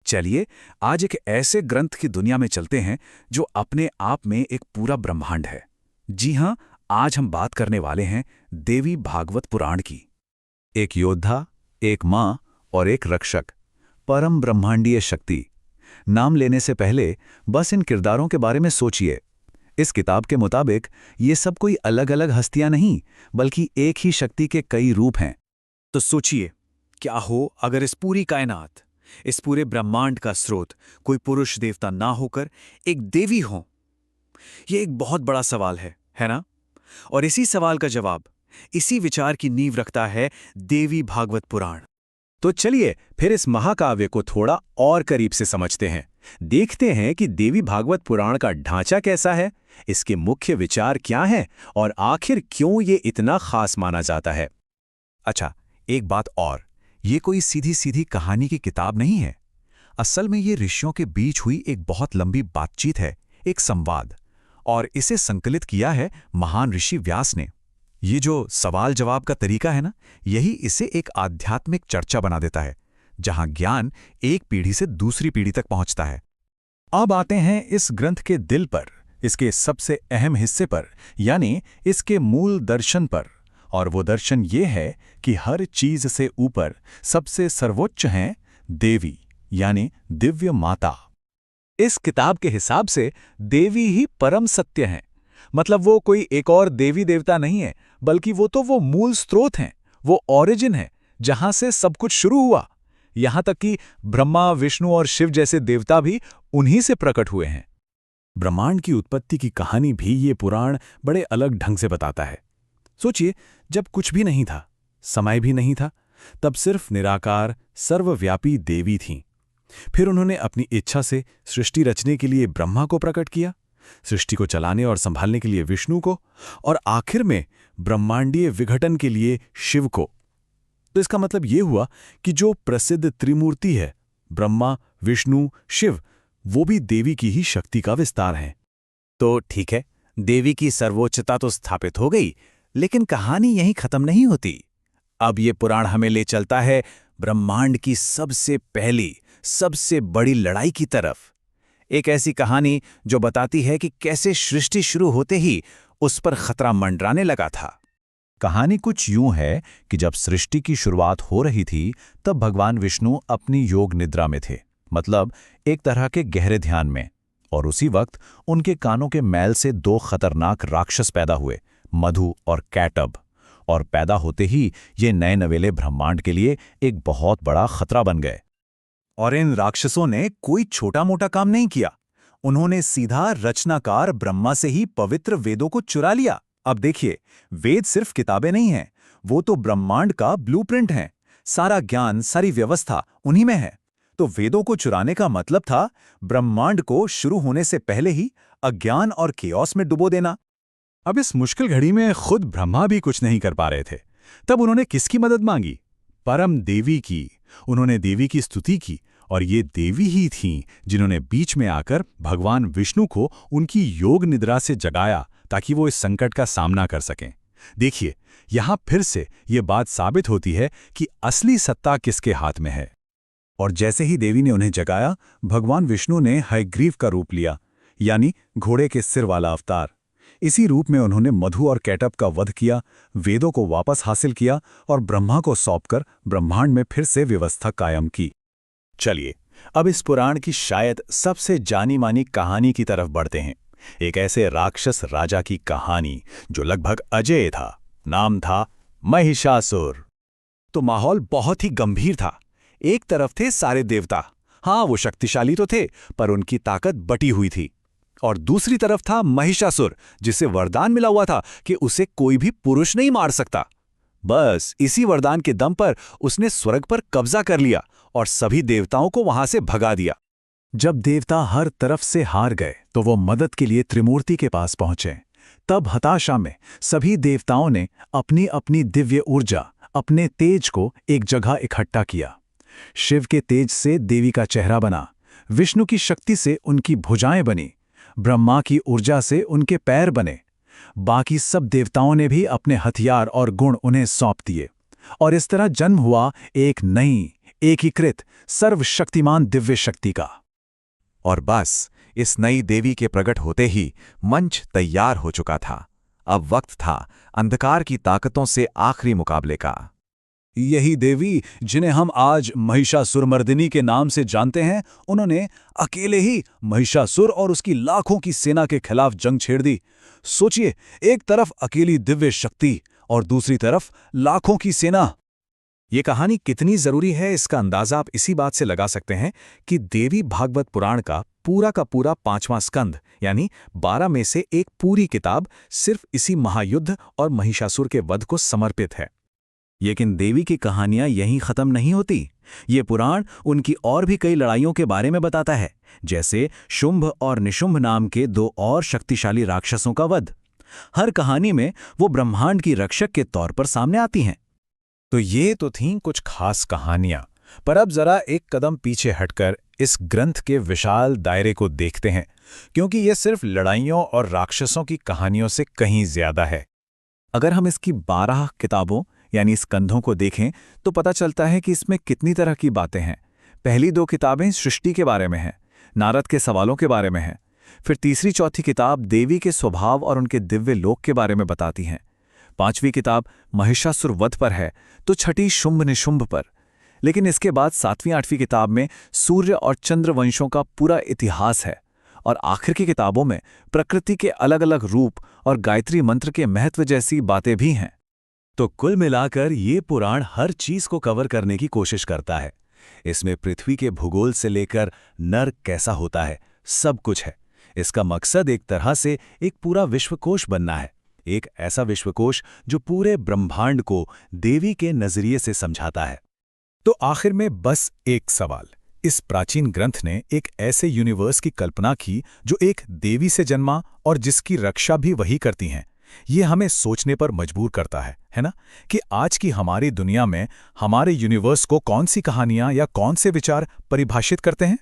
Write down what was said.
चलिए आज एक ऐसे ग्रंथ की दुनिया में चलते हैं जो अपने आप में एक पूरा ब्रह्मांड है। जी हाँ, आज हम बात करने वाले हैं देवी भागवत पुराण की। एक योद्धा, एक माँ और एक रक्षक, परम ब्रह्मांडीय शक्ति। नाम लेने से पहले बस इन किरदारों के बारे में सोचिए। इस किताब के मुताबिक ये सब कोई अलग अलग हस्तियां नहीं, बल्कि एक ही शक्ति के कई रूप हैं। तो सोचिए, क्या हो अगर इस पूरी कायनात, इस पूरे ब्रह्मांड का स्रोत कोई पुरुष देवता ना होकर एक देवी हो। यह एक बहुत बड़ा सवाल है ना? और इसी सवाल का जवाब, इसी विचार की नींव रखता है देवी भागवत पुराण। तो चलिए फिर इस महाकाव्य को थोड़ा और करीब से समझते हैं। देखते हैं कि देवी भागवत पुराण का ढांचा कैसा है, इसके मुख्य विचार क्या हैं और आखिर क्यों ये इतना खास माना जाता है। अच्छा, एक बात और, ये कोई सीधी सीधी कहानी की किताब नहीं है। असल में ये ऋषियों के बीच हुई एक बहुत लंबी बातचीत है, एक संवाद, और इसे संकलित किया है महान ऋषि व्यास ने। ये जो सवाल जवाब का तरीका है ना, यही इसे एक आध्यात्मिक चर्चा बना देता है, जहां ज्ञान एक पीढ़ी से दूसरी पीढ़ी तक पहुंचता है। अब आते हैं इस ग्रंथ के दिल पर, इसके सबसे अहम हिस्से पर, यानी इसके मूल दर्शन पर। और वो दर्शन ये है कि हर चीज से ऊपर सबसे सर्वोच्च हैं देवी, यानी दिव्य माता। इस किताब के हिसाब से देवी ही परम सत्य हैं। मतलब वो कोई एक और देवी देवता नहीं है, बल्कि वो मूल स्रोत हैं, वो ओरिजिन है जहां से सब कुछ शुरू हुआ। यहां तक कि ब्रह्मा, विष्णु और शिव जैसे देवता भी उन्हीं से प्रकट हुए हैं। ब्रह्मांड की उत्पत्ति की कहानी भी ये पुराण बड़े अलग ढंग से बताता है। सोचिए, जब कुछ भी नहीं था, समय भी नहीं था, तब सिर्फ निराकार सर्वव्यापी देवी थीं। फिर उन्होंने अपनी इच्छा से सृष्टि रचने के लिए ब्रह्मा को प्रकट किया, सृष्टि को चलाने और संभालने के लिए विष्णु को, और आखिर में ब्रह्मांडीय विघटन के लिए शिव को। तो इसका मतलब ये हुआ कि जो प्रसिद्ध त्रिमूर्ति है, ब्रह्मा, विष्णु, शिव, वो भी देवी की ही शक्ति का विस्तार हैं। तो ठीक है, देवी की सर्वोच्चता तो स्थापित हो गई, लेकिन कहानी यहीं खत्म नहीं होती। अब ये पुराण हमें ले चलता है ब्रह्मांड की सबसे पहली, सबसे बड़ी लड़ाई की तरफ। एक ऐसी कहानी जो बताती है कि कैसे सृष्टि शुरू होते ही उस पर खतरा मंडराने लगा था। कहानी कुछ यूं है कि जब सृष्टि की शुरुआत हो रही थी, तब भगवान विष्णु अपनी योग निद्रा में थे, मतलब एक तरह के गहरे ध्यान में। और उसी वक्त उनके कानों के मैल से दो खतरनाक राक्षस पैदा हुए, मधु और कैटब। और पैदा होते ही ये नए नवेले ब्रह्मांड के लिए एक बहुत बड़ा खतरा बन गए। और इन राक्षसों ने कोई छोटा मोटा काम नहीं किया। उन्होंने सीधा रचनाकार ब्रह्मा से ही पवित्र वेदों को चुरा लिया। अब देखिए, वेद सिर्फ किताबें नहीं हैं, वो तो ब्रह्मांड का ब्लूप्रिंट हैं। सारा ज्ञान, सारी व्यवस्था उन्हीं में है। तो वेदों को चुराने का मतलब था ब्रह्मांड को शुरू होने से पहले ही अज्ञान और केओस में डुबो देना। अब इस मुश्किल घड़ी में खुद ब्रह्मा भी कुछ नहीं कर पा रहे थे। तब उन्होंने किसकी मदद मांगी? परम देवी की। उन्होंने देवी की स्तुति की, और ये देवी ही थीं जिन्होंने बीच में आकर भगवान विष्णु को उनकी योग निद्रा से जगाया, ताकि वो इस संकट का सामना कर सकें। देखिए, यहां फिर से ये बात साबित होती है कि असली सत्ता किसके हाथ में है। और जैसे ही देवी ने उन्हें जगाया, भगवान विष्णु ने हयग्रीव का रूप लिया, यानी घोड़े के सिर वाला अवतार। इसी रूप में उन्होंने मधु और कैटब का वध किया, वेदों को वापस हासिल किया और ब्रह्मा को सौंपकर ब्रह्मांड में फिर से व्यवस्था कायम की। चलिए, अब इस पुराण की शायद सबसे जानी मानी कहानी की तरफ बढ़ते हैं। एक ऐसे राक्षस राजा की कहानी जो लगभग अजेय था। नाम था महिषासुर। तो माहौल बहुत ही गंभीर था। एक तरफ थे सारे देवता, हाँ वो शक्तिशाली तो थे, पर उनकी ताकत बटी हुई थी। और दूसरी तरफ था महिषासुर, जिसे वरदान मिला हुआ था कि उसे कोई भी पुरुष नहीं मार सकता। बस इसी वरदान के दम पर उसने स्वर्ग पर कब्जा कर लिया और सभी देवताओं को वहां से भगा दिया। जब देवता हर तरफ से हार गए, तो वो मदद के लिए त्रिमूर्ति के पास पहुंचे। तब हताशा में सभी देवताओं ने अपनी अपनी दिव्य ऊर्जा, अपने तेज को एक जगह इकट्ठा किया। शिव के तेज से देवी का चेहरा बना, विष्णु की शक्ति से उनकी भुजाएं बनी, ब्रह्मा की ऊर्जा से उनके पैर बने। बाकी सब देवताओं ने भी अपने हथियार और गुण उन्हें सौंप दिए। और इस तरह जन्म हुआ एक नई, एकीकृत सर्वशक्तिमान दिव्य शक्ति का। और बस इस नई देवी के प्रकट होते ही मंच तैयार हो चुका था। अब वक्त था अंधकार की ताकतों से आखिरी मुकाबले का। यही देवी जिन्हें हम आज महिषासुरमर्दिनी के नाम से जानते हैं, उन्होंने अकेले ही महिषासुर और उसकी लाखों की सेना के खिलाफ जंग छेड़ दी। सोचिए, एक तरफ अकेली दिव्य शक्ति और दूसरी तरफ लाखों की सेना। ये कहानी कितनी जरूरी है इसका अंदाजा आप इसी बात से लगा सकते हैं कि देवी भागवत पुराण का पूरा 5वां स्कंद यानी 12 में से एक पूरी किताब सिर्फ इसी महायुद्ध और महिषासुर के वध को समर्पित है। लेकिन देवी की कहानियां यहीं खत्म नहीं होती। ये पुराण उनकी और भी कई लड़ाइयों के बारे में बताता है, जैसे शुंभ और निशुंभ नाम के 2 और शक्तिशाली राक्षसों का वध। हर कहानी में वो ब्रह्मांड की रक्षक के तौर पर सामने आती हैं। तो ये तो थीं कुछ खास कहानियां, पर अब जरा एक कदम पीछे हटकर इस ग्रंथ के विशाल दायरे को देखते हैं, क्योंकि ये सिर्फ लड़ाइयों और राक्षसों की कहानियों से कहीं ज्यादा है। अगर हम इसकी 12 किताबों यानी स्कंधों को देखें तो पता चलता है कि इसमें कितनी तरह की बातें हैं। पहली 2 किताबें सृष्टि के बारे में हैं, नारद के सवालों के बारे में हैं। फिर तीसरी चौथी किताब देवी के स्वभाव और उनके दिव्य लोक के बारे में बताती हैं। 5वीं किताब महिषासुर वध पर है, तो छठी शुंभ निशुंभ पर। लेकिन इसके बाद 7वीं 8वीं किताब में सूर्य और चंद्र वंशों का पूरा इतिहास है। और आखिर की किताबों में प्रकृति के अलग अलग रूप और गायत्री मंत्र के महत्व जैसी बातें भी हैं। तो कुल मिलाकर ये पुराण हर चीज को कवर करने की कोशिश करता है। इसमें पृथ्वी के भूगोल से लेकर नर कैसा होता है, सब कुछ है। इसका मकसद एक तरह से एक पूरा विश्वकोश बनना है, एक ऐसा विश्वकोश जो पूरे ब्रह्मांड को देवी के नजरिए से समझाता है। तो आखिर में बस एक सवाल, इस प्राचीन ग्रंथ ने एक ऐसे यूनिवर्स की कल्पना की जो एक देवी से जन्मा और जिसकी रक्षा भी वही करती हैं। ये हमें सोचने पर मजबूर करता है ना, कि आज की हमारी दुनिया में हमारे यूनिवर्स को कौन सी कहानियां या कौन से विचार परिभाषित करते हैं।